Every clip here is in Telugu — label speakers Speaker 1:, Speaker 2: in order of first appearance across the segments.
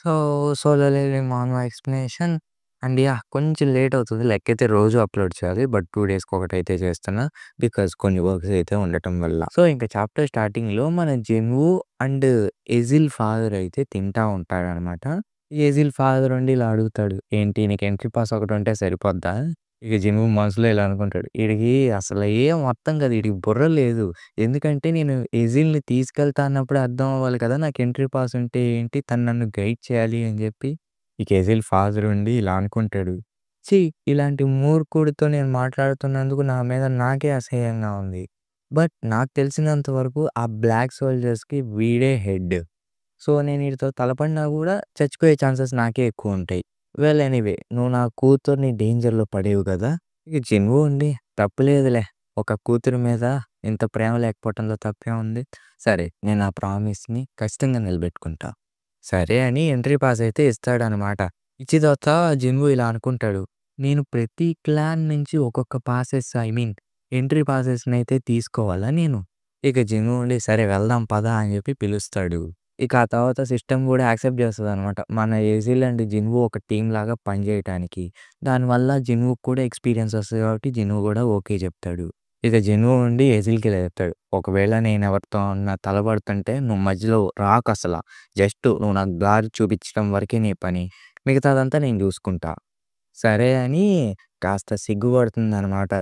Speaker 1: So, solo levelling manga explanation and yeah! కొంచెం లేట్ అవుతది. లెక్కైతే రోజు అప్‌లోడ్ చేయాలి. బట్ 2 డేస్‌కి ఒకటైతే చేస్తున్నా. బికాజ్ కొన్ని వర్క్స్ అయితే ఉండటం వల్ల. సో, ఇంక చాప్టర్ స్టార్టింగ్‌లో మన జెన్‌వు అండ్ ఎజిల్ ఫాదర్ అయితే తింటా ఉంటారనమాట. ఎజిల్ ఫాదర్ ఉండి ఇలా అడుగుతాడు. "ఏంటి నీకు ఎంట్రీ పాస్ ఒకటుంటే సరిపోద్దా?" ఇక జెన్‌వు మనసులో ఇలా అనుకుంటాడు. ఈడికి అసలు ఏం అర్థం కాదు. ఈడికి బుర్ర లేదు. ఎందుకంటే నేను ఎజిల్‌ని తీసుకెళ్తా అన్నప్పుడే అర్థం అవ్వాలి కదా! నాకు ఎంట్రీ పాస్ ఉంటే ఏంటి? తను నన్ను గైడ్ చేయాలి అని జెప్పి, ఇక ఎజిల్ ఫాదర్ ఉండి ఇలా అనుకుంటాడు. ఛీ! ఇలాంటి మూర్ఖుడితో నేను మాట్లాడుతున్నందుకు నా మీద నాకే అసహ్యంగా ఉంది. బట్ నాకు తెలిసినంత వరకు ఆ బ్లాక్ సోల్జర్స్‌కి వీడే హెడ్. సో, నేను ఈడితో తలపడినా గూడా చచ్చిపోయే ఛాన్సెస్ నాకే ఎక్కువుంటాయి. వెల్ ఎనీవే నువ్వు నా కూతుర్ని డేంజర్‌లో పడేవు గదా! ఇక జిన్‌వు ఉండి తప్పులేదులే. ఒక కూతురి మీద ఇంత ప్రేమ లేకపోవటంలో తప్పేముంది. సరే నేను ఆ ప్రామిస్‌ని ఖచ్చితంగా నిలబెట్టుకుంటా. సరే అని ఎంట్రీ పాస్ అయితే ఇస్తాడనమాట. ఇచ్చిన తర్వాత జిన్‌వు ఇలా అనుకుంటాడు. నేను ప్రతి క్లాన్ నుంచి ఒక్కొక్క పాసెస్ ఐ మీన్ ఎంట్రీ పాసెస్‌నైతే తీసుకోవాలా నేను? ఇక జిన్‌వు ఉండి సరే వెళ్దాం పద అని చెప్పి పిలుస్తాడు. ఇక ఆ తర్వాత సిస్టమ్ గూడా యాక్సెప్ట్ చేస్తదనమాట. మన ఎజిల్ అండ్ జిన్‌వు ఒక టీమ్‌లాగా పనిజేయటానికి. దానివల్ల జిన్‌వుకి కూడా ఎక్స్‌పీరియన్స్ వస్తది కాబట్టి జిన్‌వు గూడా ఓకే చెప్తాడు. ఇక జిన్‌వు ఉండి ఎజిల్‌కి ఇలా చెప్తాడు. ఒకవేళ నేను ఎవరితో అన్నా తలపడుతుంటే నువ్వు మధ్యలో రాకసల. జస్ట్ నువ్వు నాకు దారి చూపించడం వరకే నీ పని. మిగతాదంతా నేను చూసుకుంటా. సరే అని కాస్త సిగ్గుపడుతుందనమాట.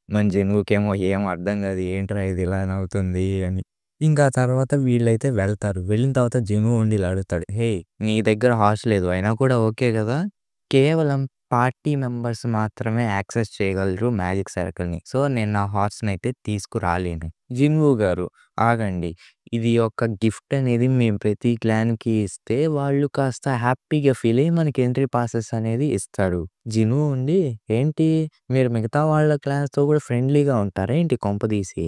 Speaker 1: మన జనుకేమో ఏం అర్థం కాదు. ఏంట్రా ఇది ఇలానవుతుంది అని. ఇంకా తర్వాత వీళ్ళైతే వెళ్తారు. వెళ్ళిన తర్వాత జను ఉండి ఇలా అడుగుతాడు. "హేయ్! నీ దగ్గర హార్స్ లేదు. అయినా కూడా ఓకే గదా! కేవలం పార్టీ మెంబర్స్ మాత్రమే యాక్సెస్ చేయగలరు మ్యాజిక్ సర్కిల్‌ని. సో, నేను నా హార్స్‌నైతే తీసుకురాలేను." జిన్‌వు గారు ఆగండి. ఇది ఒక గిఫ్ట్ అనేది మేము ప్రతి క్లాన్‌కి ఇస్తే వాళ్ళు కాస్త హ్యాపీగా ఫీల్ అయ్యి మనకి ఎంట్రీ పాసెస్ అనేది ఇస్తారు. జిను ఉండి ఏంటి మీరు మిగతా వాళ్ళ క్లాన్స్‌తో కూడా ఫ్రెండ్లీగా ఉంటారా ఏంటి కొంపదీసి?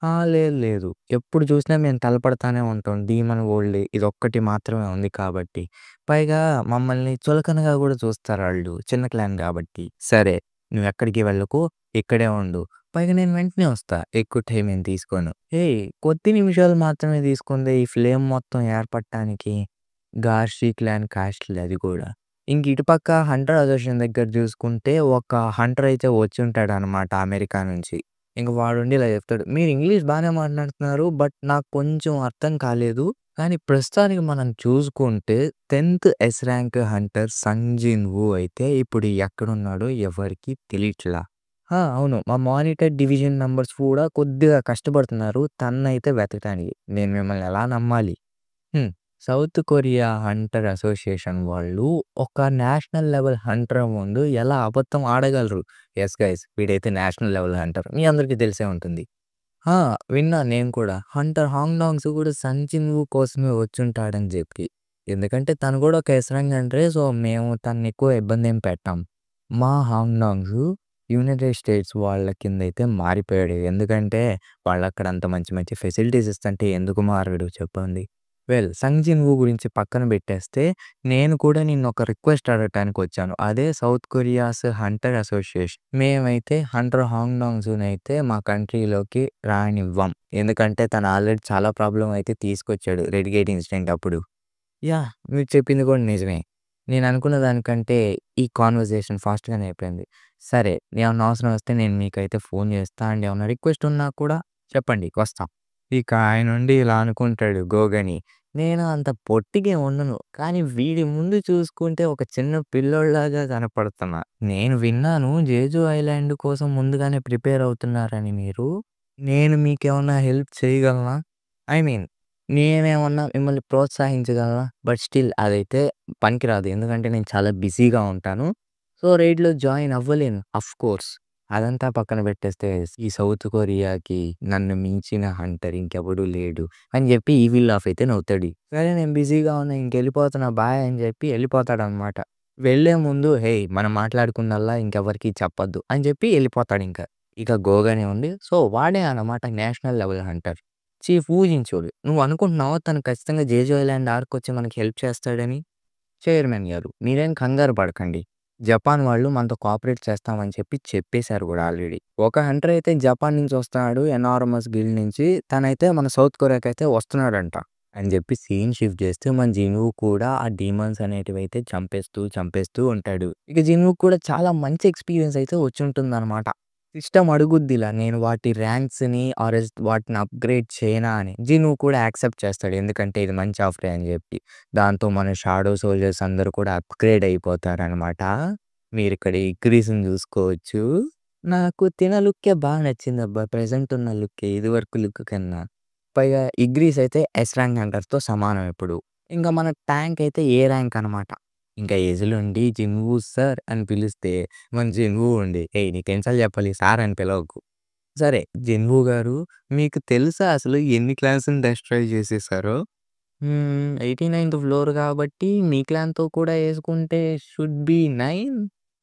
Speaker 1: ఆ! లేదు లేదు. ఎప్పుడు చూసినా మేము తలపడతానే ఉంటాం. డీమన్ వరల్డ్ ఇదొక్కటి మాత్రమే ఉంది కాబట్టి. పైగా మమ్మల్ని చులకనగా కూడా చూస్తారాళ్ళు. చిన్న క్లాన్ కాబట్టి. సరే నువ్వెక్కడికి వెళ్ళకు. ఇక్కడే ఉండు. పైగా నేను వెంటనే వస్తా. ఎక్కువ టైం ఏం తీసుకోను. ఏయ్! కొద్ది నిమిషాలు మాత్రమే తీసుకుందే ఈ ఫ్లేమ్ మొత్తం ఏర్పడటానికి. గార్షి క్లాన్ కాస్ట్‌లీ అది కూడా. ఇంక ఇటుపక్క హంటర్ అసోసియేషన్ దగ్గర చూసుకుంటే ఒక హంటర్ అయితే వచ్చుంటాడనమాట అమెరికా నుంచి. ఇంక వాడుండి ఇలా చెప్తాడు. మీరు ఇంగ్లీష్ బానే మాట్లాడుతున్నారు. బట్ నాకు కొంచెం అర్థం కాలేదు. కానీ ప్రస్తుతానికి మనం చూసుకుంటే 10థ్ ఎస్ ర్యాంక్ హంటర్ సంగ్ జిన్ వూ అయితే ఇప్పుడు ఎక్కడున్నాడో ఎవరికీ తెలియట్లా. ఆ! అవును. మా మానిటర్ డివిజన్ మెంబర్స్ కూడా కొద్దిగా కష్టపడుతున్నారు తననైతే వెతకటానికి. నేను మిమ్మల్ని ఎలా నమ్మాలి? హ్మ్. సౌత్ కొరియా హంటర్ అసోసియేషన్ వాళ్ళు ఒక నేషనల్ లెవెల్ హంటర్ ముందు ఎలా అబద్ధం ఆడగలరు? యెస్ గైస్ వీడైతే నేషనల్ లెవెల్ హంటర్. మీ అందరికీ తెలిసే ఉంటుంది. ఆ! విన్నా నేను కూడా. హంటర్ హాంగ్‌డాంగ్స్ కూడా సన్ జిన్‌వూ కోసమే వచ్చుంటాడని జెప్పి. ఎందుకంటే తను కూడా ఒక ఎసరంగ్ హంటరే. సో, మేము తనని ఎక్కువ ఇబ్బందేం పెట్టం. మా హాంగ్‌డాంగ్స్ యునైటెడ్ స్టేట్స్ వాళ్ళ కిందైతే మారిపోయాడు. ఎందుకంటే వాళ్ళక్కడ అంత మంచి మంచి ఫెసిలిటీస్ ఇస్తుంటే ఎందుకు మారడు చెప్పండి. వెల్ సంగ్ జిన్‌వూ గురించి పక్కన పెట్టేస్తే నేను కూడా నిన్నొక రిక్వెస్ట్ అడగటానికొచ్చాను. అదే సౌత్ కొరియాస్ హంటర్ అసోసియేషన్. మేమైతే హంటర్ హాంగ్‌డాంగ్స్‌నైతే మా కంట్రీలోకి రానివ్వం. ఎందుకంటే తను ఆల్రెడీ చాలా ప్రాబ్లమ్ అయితే తీసుకొచ్చాడు రెడ్ గేట్ ఇన్సిడెంట్ అప్పుడు. యాహ్! మీరు చెప్పింది కూడా నిజమే. నేననుకున్న దానికంటే ఈ కాన్వర్జేషన్ ఫాస్ట్‌గానే అయిపోయింది. సరే ఏమన్నా అవసరం వస్తే నేను మీకైతే ఫోన్ చేస్తా. అండ్ ఏమన్నా రిక్వెస్ట్ ఉన్నా కూడా చెప్పండి వస్తాం. ఇక ఆయనుండి ఇలా అనుకుంటాడు గోగని. నేను అంత పొట్టిగేం ఉండను. కానీ వీడి ముందు చూసుకుంటే ఒక చిన్న పిల్లోడిలాగా కనపడుతున్నా. నేను విన్నాను జేజు ఐలాండ్ కోసం ముందుగానే ప్రిపేర్ అవుతున్నారని మీరు. నేను మీకేమన్నా హెల్ప్ చేయగలనా? ఐ మీన్ నేనేమన్నా మిమ్మల్ని ప్రోత్సహించగలనా? బట్ స్టిల్ అదైతే పనికిరాదు. ఎందుకంటే నేను చాలా బిజీగా ఉంటాను. సో, రైడ్‌లో జాయిన్ అవ్వలేను. ఆఫ్‌కోర్స్. అదంతా పక్కన పెట్టేస్తే ఈ సౌత్ కొరియాకి నన్ను మించిన హంటర్ ఇంకెవడు లేడు అని చెప్పి ఈవిల్ లాఫ్ అయితే నవ్వుతాడు. సరే నేను బిజీగా ఉన్నా ఇంకెళ్ళిపోతున్నా బాయ్ అని చెప్పి వెళ్ళిపోతాడనమాట. వెళ్ళే ముందు హేయ్! మనం మాట్లాడుకుందల్లా ఇంకెవరికీ చెప్పొద్దు అని చెప్పి వెళ్ళిపోతాడింక. ఇక గోగానే ఉంది. సో, వాడే అన్నమాట నేషనల్ లెవెల్ హంటర్. చీఫ్ ఊహించోడు. నువ్వు అనుకుంటున్నావా తను ఖచ్చితంగా జేజే ఐలాండ్ ఆర్కొచ్చి మనకి హెల్ప్ చేస్తాడని? చైర్మన్ గారు మీరేం కంగారు పడకండి. జపాన్ వాళ్ళు మనతో కోఆపరేట్ చేస్తామని చెప్పి చెప్పేసారు గూడా ఆల్రెడీ. ఒక హంటర్ అయితే జపాన్ నుంచి వస్తున్నాడు ఎనార్మస్ గిల్డ్ నుంచి. తనైతే మన సౌత్ కొరియాకైతే వస్తున్నాడంట. అని జెప్పి సీన్ షిఫ్ట్ జేస్తే మన జిన్‌వూ కూడా ఆ డీమన్స్ అనేటివైతే చంపేస్తూ ఉంటాడు. ఇక జిన్‌వూకి కూడా చాలా మంచి ఎక్స్‌పీరియన్స్ అయితే వచ్చుంటుందనమాట. సిస్టమ్ అడుగుద్దిలా నేను వాటి ర్యాంక్స్‌ని వాటిని అప్‌గ్రేడ్ చేయనా అని. జిన్‌వూ కూడా యాక్సెప్ట్ చేస్తాడు. ఎందుకంటే ఇది మంచి ఆఫరే అని జెప్పి. దాంతో మన షాడో సోల్జర్స్ అందరూ కూడా అప్‌గ్రేడ్ అయిపోతారనమాట. మీరిక్కడ ఇక్రీస్‌ని జూసుకోవచ్చు. నాకు తిన లుక్కే నచ్చిందబ్బా! ప్రెజెంట్ ఉన్న లుక్కే ఇదివరకు లుక్ కన్నా. పైగా ఇగ్రీస్ అయితే ఎస్ ర్యాంక్ హంటర్స్‌తో సమానం ఇప్పుడు. ఇంక మన ట్యాంక్ అయితే ఏ ర్యాంక్ అనమాట. ఇంకా ఎజిలుండి 'జిన్‌వూ సార్' అని పిలిస్తే మన జిన్‌వూ ఉండి "ఏయ్! నీకెన్ని సార్లు చెప్పాలి సార్ అని పిలవకు." సరే 'జిన్‌వూ గారు మీకు తెలుసా అసలు ఎన్ని క్లాన్స్‌ని డెస్ట్రాయ్ చేసేసారో?" 89థ్ ఫ్లోర్ కాబట్టి మీ క్లాన్‌తో కూడా యేసుకుంటే షుడ్ బి 9.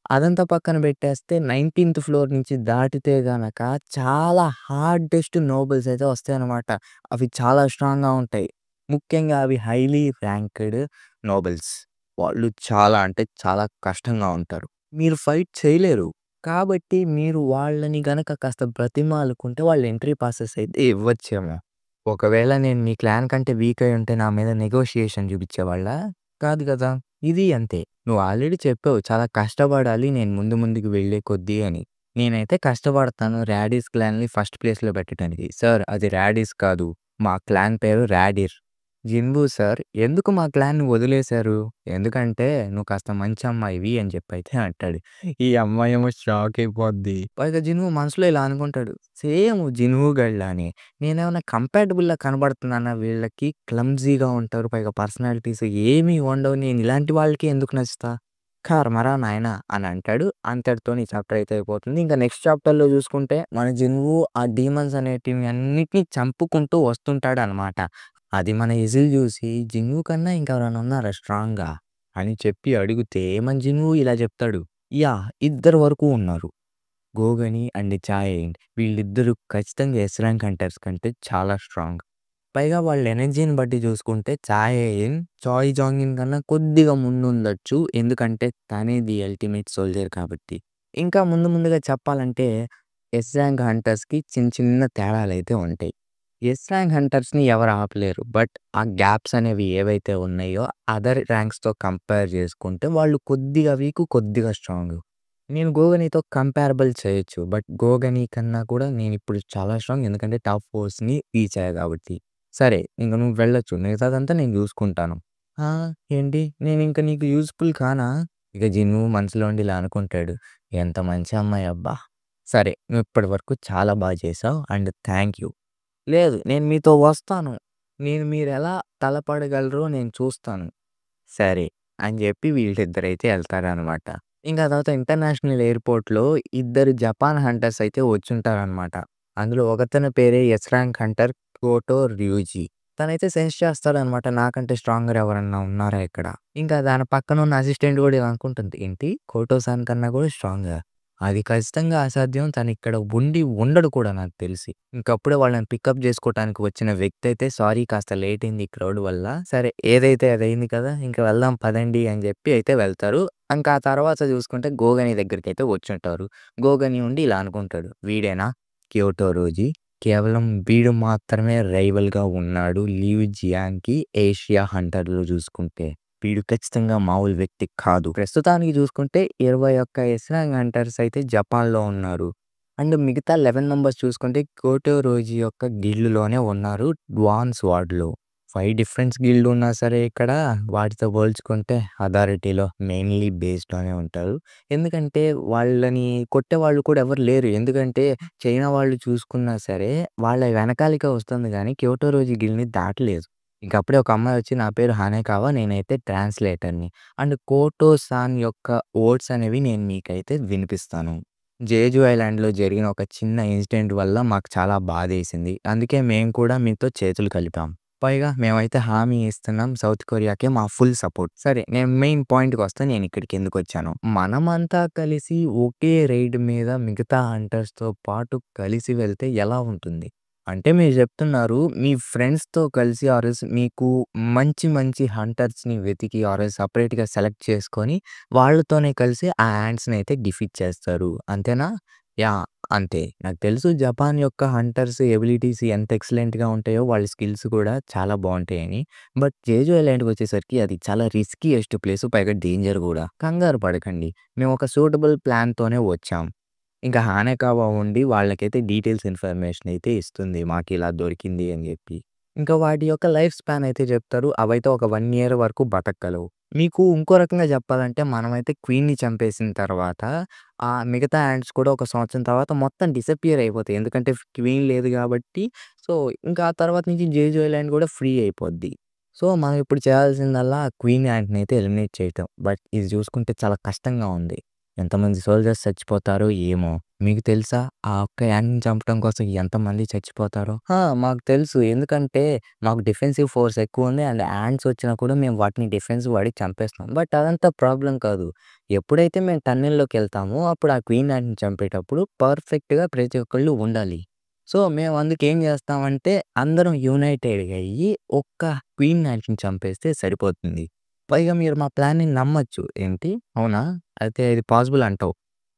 Speaker 1: అదంతా పక్కన పెట్టేస్తే 19థ్ ఫ్లోర్ నుంచి దాటితే గనక చాలా హార్డెస్ట్ నోబెల్స్ అయితే వస్తాయన్నమాట. అవి చాలా స్ట్రాంగ్‌గా ఉంటాయి. ముఖ్యంగా అవి హైలీ ర్యాంక్డ్ నోబెల్స్. వాళ్ళు చాలా అంటే చాలా కష్టంగా ఉంటారు. మీరు ఫైట్ చేయలేరు. కాబట్టి మీరు వాళ్ళని గనక కాస్త బ్రతిమాలుకుంటే వాళ్ళు ఎంట్రీ పాసెస్ అయితే ఇవ్వచ్చేమో. ఒకవేళ నేను మీ క్లాన్ కంటే వీక్ అయ్యుంటే నా మీద నెగోషియేషన్ చూపిచ్చేవాళ్ళా? కాదు గదా! ఇది అంతే. నువ్వు ఆల్రెడీ చెప్పావు చాలా కష్టపడాలి నేను ముందుకు వెళ్ళే కొద్దీ అని. నేనైతే కష్టపడతాను రాడిస్ క్లాన్‌ని ఫస్ట్ ప్లేస్‌లో పెట్టడానికి. సార్ అది రాడిస్ కాదు. మా క్లాన్ పేరు రాడిర్. జిన్‌బు సార్ ఎందుకు మా క్లాన్‌ని వదిలేశారు? ఎందుకంటే నువ్వు కాస్త మంచి అమ్మాయివి అని చెప్పైతే అంటాడు. ఈ అమ్మాయేమో షాక్ అయిపోద్ది. పైగా జిన్‌బు మనసులో ఇలా అనుకుంటాడు. సేమ్ జిన్‌బు గాడిలానే. నేనేమన్నా కంపాటబుల్‌లా కనబడుతున్నానా వీళ్ళకి? క్లమ్జీగా ఉంటారు. పైగా పర్సనాలిటీస్ ఏమి ఉండవు. నేను ఇలాంటి వాళ్ళకి ఎందుకు నచ్చుతా? కర్మరా నాయనా అని అంటాడు. అంతటితోని ఈ చాప్టర్ అయితే అయిపోతుంది. ఇంకా నెక్స్ట్ చాప్టర్‌లో చూసుకుంటే మన జిన్‌వూ ఆ డీమన్స్ అనేటివి అన్నిటిని చంపుకుంటూ వస్తుంటాడనమాట. అది మన ఎజిల్ చూసి జిన్‌వూ కన్నా ఇంకెవరైనా ఉన్నారా స్ట్రాంగ్‌గా? అని చెప్పి అడిగితే మన జిన్‌వూ ఇలా చెప్తాడు. యాహ్! ఇద్దరు వరకు ఉన్నారు. గోగని అండ్ చాయేంట్ వీళ్ళిద్దరూ ఖచ్చితంగా ఎస్ ర్యాంక్ హంటర్స్ కంటే చాలా స్ట్రాంగ్. పైగా వాళ్ళ ఎనర్జీని బట్టి చూసుకుంటే చాయ్ జాంగిన్ కన్నా కొద్దిగా ముందుండొచ్చు. ఎందుకంటే తనే ది అల్టిమేట్ సోల్జర్ కాబట్టి. ఇంకా ముందుగా చెప్పాలంటే ఎస్ ర్యాంక్ హంటర్స్‌కి చిన్న తేడాలైతే ఉంటాయి. ఎస్ ర్యాంక్ హంటర్స్‌ని ఎవరు ఆపలేరు. బట్ ఆ గ్యాప్స్ అనేవి ఏవైతే ఉన్నాయో అదర్ ర్యాంక్స్‌తో కంపేర్ చేసుకుంటే వాళ్ళు కొద్దిగా వీకు, కొద్దిగా స్ట్రాంగ్. నేను గోగనితో కంపేరబుల్ చేయొచ్చు. బట్ గోగని కన్నా కూడా నేనిప్పుడు చాలా స్ట్రాంగ్. ఎందుకంటే టాప్ ఫోర్స్‌ని రీచ్ అయ్యా కాబట్టి. సరే ఇంక నువ్వు వెళ్ళొచ్చు. మిగతాదంతా నేను జూసుకుంటాను. ఆ! ఏంటి నేనింక నీకు యూజ్‌ఫుల్ కానా? ఇక జిన్ను మనసులో ఉండి ఇలా అనుకుంటాడు. ఎంత మంచి అమ్మాయి అబ్బా! సరే నువ్వు ఇప్పటి వరకు చాలా చేశావు అండ్ థాంక్ యూ. లేదు నేను మీతో వస్తాను. మీరెలా తలపడగలరో నేను చూస్తాను. సరే అని జెప్పి వీళ్ళిద్దరైతే ఎళ్తారనమాట. ఇంకా తర్వాత ఇంటర్నేషనల్ ఎయిర్‌పోర్ట్‌లో ఇద్దరు జపాన్ హంటర్స్ అయితే వచ్చుంటారనమాట. అందులో ఒకతని పేరే ఎస్ ర్యాంక్ హంటర్ కోటో ర్యూజీ. తనైతే సెన్స్ చేస్తాడనమాట. నాకంటే స్ట్రాంగర్ ఎవరన్నా ఉన్నారా ఇక్కడ? ఇంకా దాని పక్కన ఉన్న అసిస్టెంట్ గూడా ఇలా అనుకుంటుంది. ఏంటి కోటో సాన్ కన్నా గూడా స్ట్రాంగా? అది ఖచ్చితంగా అసాధ్యం. తనిక్కడ ఉండడు కూడా నాకు తెలిసి. ఇంకప్పుడే వాళ్ళని పికప్ జేసుకోవటానికి వచ్చిన వ్యక్తి అయితే సారీ కాస్త లేట్ అయింది ఈ క్రౌడ్ వల్ల. సరే ఏదైతే అదయింది కదా! ఇంక వెళ్దాం పదండి అని జెప్పి అయితే వెళ్తారు. ఇంకా ఆ తర్వాత చూసుకుంటే గోగని దగ్గరికైతే వచ్చుంటారు. గోగని ఉండి ఇలా అనుకుంటాడు. వీడేనా క్యోటో రోజీ? కేవలం వీడు మాత్రమే రైవల్‌గా ఉన్నాడు లియు జియాంగ్‌కి ఏషియా హంటర్‌లో చూసుకుంటే. వీడు ఖచ్చితంగా మామూలు వ్యక్తి కాదు. ప్రస్తుతానికి చూసుకుంటే 21 ఎస్ ర్యాంక్ హంటర్స్ అయితే జపాన్‌లో ఉన్నారు. అండ్ మిగతా 11 మెంబర్స్ చూసుకుంటే కోటో రోజీ యొక్క గిల్డ్‌లోనే ఉన్నారు డ్వాన్స్ వార్డ్‌లో. 5 డిఫరెన్స్ గిల్డ్ ఉన్నా సరే ఇక్కడ వాటితో పోల్చుకుంటే అథారిటీలో మెయిన్‌లీ బేస్డ్‌లోనే ఉంటారు. ఎందుకంటే వాళ్ళని కొట్టేవాళ్ళు కూడా ఎవరు లేరు. ఎందుకంటే చైనా వాళ్ళు చూసుకున్నా సరే వాళ్ళ వెనకాలికే వస్తుంది గానీ క్యోటో రోజీ గిల్డ్‌ని దాటలేదు. ఇంకప్పుడే ఒక అమ్మాయి వచ్చి నా పేరు హానేకావా నేనైతే ట్రాన్స్‌లేటర్‌ని. అండ్ కోటో సాన్ యొక్క ఓట్స్ అనేవి నేను మీకైతే వినిపిస్తాను. జేజు ఐలాండ్‌లో జరిగిన ఒక చిన్న ఇన్సిడెంట్ వల్ల మాకు చాలా బాధేసింది. అందుకే మేము కూడా మీతో చేతులు కలిపాం. పైగా మేమైతే హామీ ఇస్తున్నాం సౌత్ కొరియాకి మా ఫుల్ సపోర్ట్. సరే నేను మెయిన్ పాయింట్‌కొస్తే నేనిక్కడికి ఎందుకొచ్చానో. మనమంతా కలిసి ఒకే రైడ్ మీద మిగతా హంటర్స్‌తో పాటు కలిసి వెళ్తే ఎలా ఉంటుంది? అంటే మీరు చెప్తున్నారు మీ ఫ్రెండ్స్‌తో కలిసి మీకు మంచి హంటర్స్‌ని వెతికి సెపరేట్‌గా సెలెక్ట్ చేసుకొని వాళ్ళతోనే కలిసి ఆ యాంట్స్‌ని అయితే డిఫీట్ చేస్తారు. అంతేనా? యాహ్! అంతే. నాకు తెలుసు జపాన్ యొక్క హంటర్స్ ఎబిలిటీస్ ఎంత ఎక్సలెంట్‌గా ఉంటాయో వాళ్ళ స్కిల్స్ కూడా చాలా బావుంటాయని. బట్ జేజు ఐలాండ్‌కొచ్చేసరికి అది చాలా రిస్కీయెస్ట్ ప్లేస్ పైగా డేంజర్ గూడా. కంగారు పడకండి. మేము ఒక సూటబుల్ ప్లాన్‌తోనే వచ్చాం. ఇంకా హానెకావా ఉండి వాళ్ళకైతే డీటెయిల్స్ ఇన్ఫర్మేషన్ అయితే ఇస్తుంది. మాకిలా దొరికింది అని జెప్పి. ఇంకా వాటి యొక్క లైఫ్ స్పాన్ అయితే చెప్తారు. అవైతే ఒక 1 ఇయర్ వరకు బతకగలవు. మీకు ఇంకో రకంగా చెప్పాలంటే మనమైతే క్వీన్‌ని చంపేసిన తర్వాత మిగతా యాంట్స్ కూడా ఒక సంవత్సరం తర్వాత మొత్తం డిసపియర్ అయిపోతాయి. ఎందుకంటే క్వీన్ లేదు గాబట్టి. సో, ఇంకా ఆ తర్వాత నుంచి జేజు ఐలాండ్ గూడా ఫ్రీ అయిపోద్ది. సో, మనం ఇప్పుడు చేయాల్సిందల్లా క్వీన్ యాంట్‌నైతే ఎలిమినేట్ చేయటం. బట్ ఇది చూసుకుంటే చాలా కష్టంగా ఉంది. ఎంతమంది సోల్జర్స్ చచ్చిపోతారో ఏమో! మీకు తెలుసా? ఆ ఒక్క యాంట్‌ని చంపడం కోసం ఎంతమంది చచ్చిపోతారో? మాకు తెలుసు. ఎందుకంటే మాకు డిఫెన్సివ్ ఫోర్స్ ఎక్కువుంది. అండ్ యాంట్స్ వచ్చినా కూడా మేము వాటిని డిఫెన్స్ వాడి చంపేస్తాం. బట్ అదంతా ప్రాబ్లమ్ కాదు. ఎప్పుడైతే మేము టన్నెల్‌లోకెళ్తామో అప్పుడు ఆ క్వీన్ యాంట్‌ని చంపేటప్పుడు పర్ఫెక్ట్‌గా ప్రతి ఒక్కళ్ళు ఉండాలి. సో, మేము అందుకేం చేస్తామంటే అందరం యునైటెడ్‌గా అయ్యి ఒక్క క్వీన్ యాంట్‌ని చంపేస్తే సరిపోతుంది. పైగా మీరు మా ప్లాన్‌ని నమ్మొచ్చు. ఏంటి? అవునా? అయితే ఇది పాసిబుల్ అంటావు.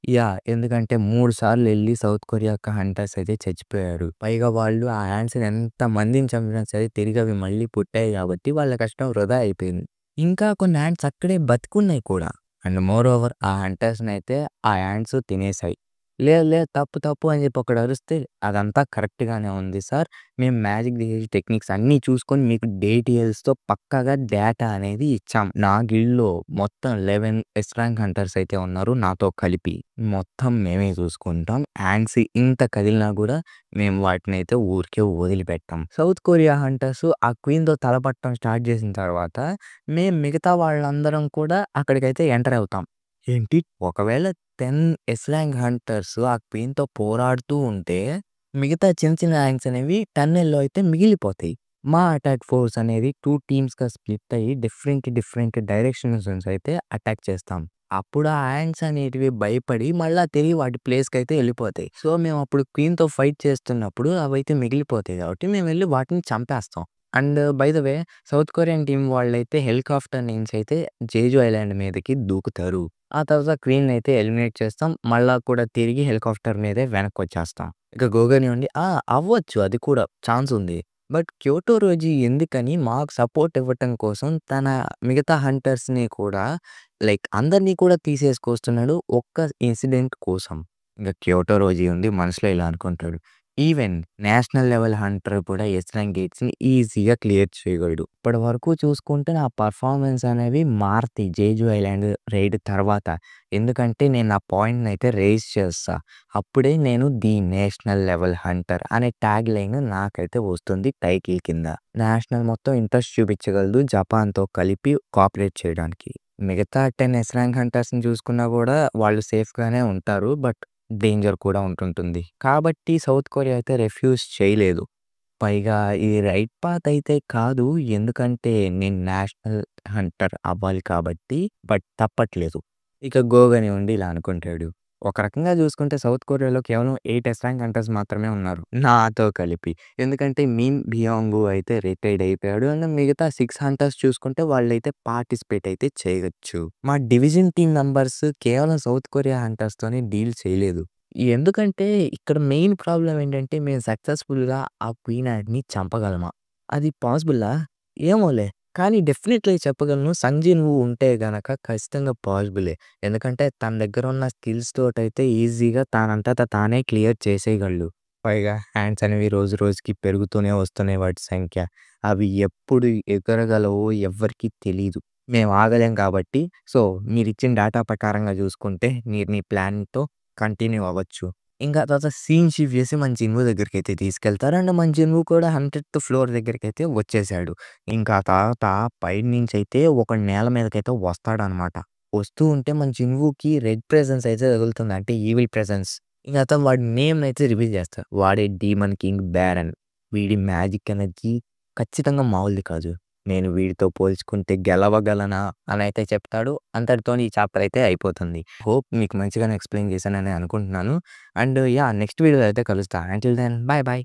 Speaker 1: యాహ్! ఎందుకంటే 3 సార్లు ఎళ్లి సౌత్ కొరియా యొక్క హంటర్స్ అయితే చచ్చిపోయారు. పైగా వాళ్ళు ఆ యాంట్స్‌ని ఎంతమందిని చంపినా సరే తిరిగి అవి మళ్ళీ పుట్టాయి కాబట్టి వాళ్ళ కష్టం వృధా అయిపోయింది. ఇంకా కొన్ని యాంట్స్ అక్కడే బతికున్నాయి కూడా. అండ్ మోర్ ఓవర్ ఆ హంటర్స్‌నైతే ఆ యాంట్స్ తినేసాయి. లేదు లేదు తప్పు తప్పు అని చెప్పి ఒకడు అరుస్తే అదంతా కరెక్ట్‌గానే ఉంది సార్. మేము మ్యాజిక్ చేసి టెక్నిక్స్ అన్నీ చూసుకొని మీకు డీటెయిల్స్‌తో పక్కాగా డేటా అనేది ఇచ్చాం. నా గిల్డ్‌లో మొత్తం 11 ఎస్ ర్యాంక్ హంటర్స్ అయితే ఉన్నారు నాతో కలిపి. మొత్తం మేమే చూసుకుంటాం. యాంట్స్ ఇంత కదిలినా గూడా మేము వాటినైతే ఊరికే వదిలిపెట్టం. సౌత్ కొరియా హంటర్స్ ఆ క్వీన్‌తో తలపట్టడం స్టార్ట్ చేసిన తర్వాత మేము మిగతా వాళ్ళందరం కూడా అక్కడికైతే ఎంటర్ అవుతాం. ఏంటి? ఒకవేళ 10 ఎస్ ర్యాంక్ హంటర్స్ ఆ క్వీన్‌తో పోరాడుతూ ఉంటే, మిగతా చిన్న చిన్న ర్యాంక్స్ అనేవి టన్నెల్‌లో అయితే మిగిలిపోతాయి. మా అటాక్ ఫోర్స్ అనేది 2 టీమ్స్‌గా స్ప్లిట్ అయ్యి డిఫరెంట్ డైరెక్షన్స్ నుంచి అయితే అటాక్ చేస్తాం. అప్పుడు ఆ యాంట్స్ అనేటివి భయపడి మళ్ళా తిరిగి వాటి ప్లేస్‌కైతే ఎళ్ళిపోతాయి. సో, మేము అప్పుడు క్వీన్‌తో ఫైట్ చేస్తున్నప్పుడు అవైతే మిగిలిపోతాయి కాబట్టి మేమెళ్లి వాటిని చంపేస్తాం. And by the way South Korean team వాళ్ళైతే హెలికాప్టర్ నుంచి అయితే జేజు ఐలాండ్ మీదకి దూకుతారు. ఆ తర్వాత క్వీన్‌నైతే ఎలిమినేట్ చేస్తాం. మళ్ళా కూడా తిరిగి హెలికాప్టర్ మీదే వెనక్కొచ్చేస్తాం. ఇక గోగని ఉండి అవ్వచ్చు అది కూడా ఛాన్స్ ఉంది. బట్ క్యోటో రోజీ ఎందుకని మాకు సపోర్ట్ ఇవ్వటం కోసం తన మిగతా హంటర్స్‌ని కూడా అందరిని కూడా తీసేసుకొస్తున్నాడు ఒక్క ఇన్సిడెంట్ కోసం. ఇంక క్యోటో రోజీ ఉండి మనసులో ఇలా అనుకుంటాడు. ఈవెన్ నేషనల్ లెవెల్ హంటర్ కూడా ఎస్ ర్యాంక్ గేట్స్‌ని ఈజీగా క్లియర్ చేయగలడు. ఇప్పటి వరకు చూసుకుంటే నా పర్ఫార్మెన్స్ అనేవి మారతాయి జేజు ఐలాండ్ రైడ్ తర్వాత. ఎందుకంటే నేను నా పాయింట్‌నైతే రైజ్ చేస్తా. అప్పుడే నేను ది నేషనల్ లెవెల్ హంటర్ అనే ట్యాగ్ లైన్ నాకైతే వస్తుంది టైటిల్ కింద. నేషనల్ మొత్తం ఇంట్రెస్ట్ చూపించగలదు జపాన్‌తో కలిపి కోఆపరేట్ చేయడానికి. మిగతా 10 ఎస్ ర్యాంక్ హంటర్స్‌ని చూసుకున్నా గూడా వాళ్ళు సేఫ్‌గానే ఉంటారు. బట్ డేంజర్ కూడా ఉంటుంటుంది. కాబట్టి సౌత్ కొరియా అయితే రిఫ్యూజ్ చేయలేదు. పైగా ఇది రైట్ పాత్ అయితే కాదు. ఎందుకంటే నేను నేషనల్ హంటర్ అవ్వాలి కాబట్టి. బట్ తప్పట్లేదు. ఇక గోగని ఉండి ఇలా అనుకుంటాడు. ఒక రకంగా చూసుకుంటే సౌత్ కొరియాలో కేవలం 8 ఎస్ ర్యాంక్ హంటర్స్ మాత్రమే ఉన్నారు. నాతో కలిపి. ఎందుకంటే మిన్ బియాంగు అయితే రిటైర్డ్ అయిపోయాడు. అండ్ మిగతా 6 హంటర్స్ చూసుకుంటే వాళ్ళైతే పార్టిసిపేట్ అయితే చేయొచ్చు. మా డివిజన్ టీమ్ నంబర్స్ కేవలం సౌత్ కొరియా హంటర్స్‌తోనే డీల్ చేయలేదు. ఎందుకంటే ఇక్కడ మెయిన్ ప్రాబ్లమ్ ఏంటంటే మేము సక్సెస్‌ఫుల్‌గా ఆ క్వీన్ యాంట్‌ని చంపగలమా? అది పాసిబులా? ఏమోలే. కానీ డెఫినెట్‌లీ చెప్పగలను 'సంగ్ జిన్ వూ' ఉంటే గనక ఖచ్చితంగా పాసిబులే. ఎందుకంటే తన దగ్గర ఉన్న స్కిల్స్ తోటైతే ఈజీగా తానంతట తానే క్లియర్ చేసేయగలడు. పైగా హ్యాండ్స్ అనేవి రోజు రోజుకి పెరుగుతూనే వస్తున్నాయి వాటి సంఖ్య. అవి ఎప్పుడు ఎగరగలవో ఎవ్వరికీ తెలీదు. మేము ఆగలేం కాబట్టి సో, మీరిచ్చిన డేటా ప్రకారంగా చూసుకుంటే మీరు మీ ప్లాన్‌తో కంటిన్యూ అవ్వచ్చు. ఇంకా తర్వాత సీన్ షిఫ్ట్ చేసి మన జిన్‌వు దగ్గరికైతే తీసుకెళ్తారు. అండ్ మన జిన్‌వు కూడా 100థ్ ఫ్లోర్ దగ్గరికైతే వచ్చేసాడు. ఇంకా ఆ తర్వాత పైనుంచైతే ఒకడు నేల మీదకైతే వస్తాడనమాట. వస్తూ ఉంటే మన జిన్‌వుకి రెడ్ ప్రెజెన్స్ అయితే తగులుతుంది. అంటే ఈవిల్ ప్రెజెన్స్. ఇంక అతను వాడి నేమ్‌నైతే రివీల్ చేస్తాడు. వాడే డీమన్ కింగ్ బ్యారన్. వీడి మ్యాజిక్ ఎనర్జీ ఖచ్చితంగా మామూలుది కాదు. నేను వీడితో పోల్చుకుంటే గెలవగలనా అనైతే చెప్తాడు. అంతటితోని ఈ చాప్టర్ అయితే అయిపోతుంది. హోప్ మీకు మంచిగానే ఎక్స్‌ప్లెయిన్ చేశానని అనుకుంటున్నాను. And yeah! నెక్స్ట్ వీడియోలో అయితే కలుస్తా. Until then bye by.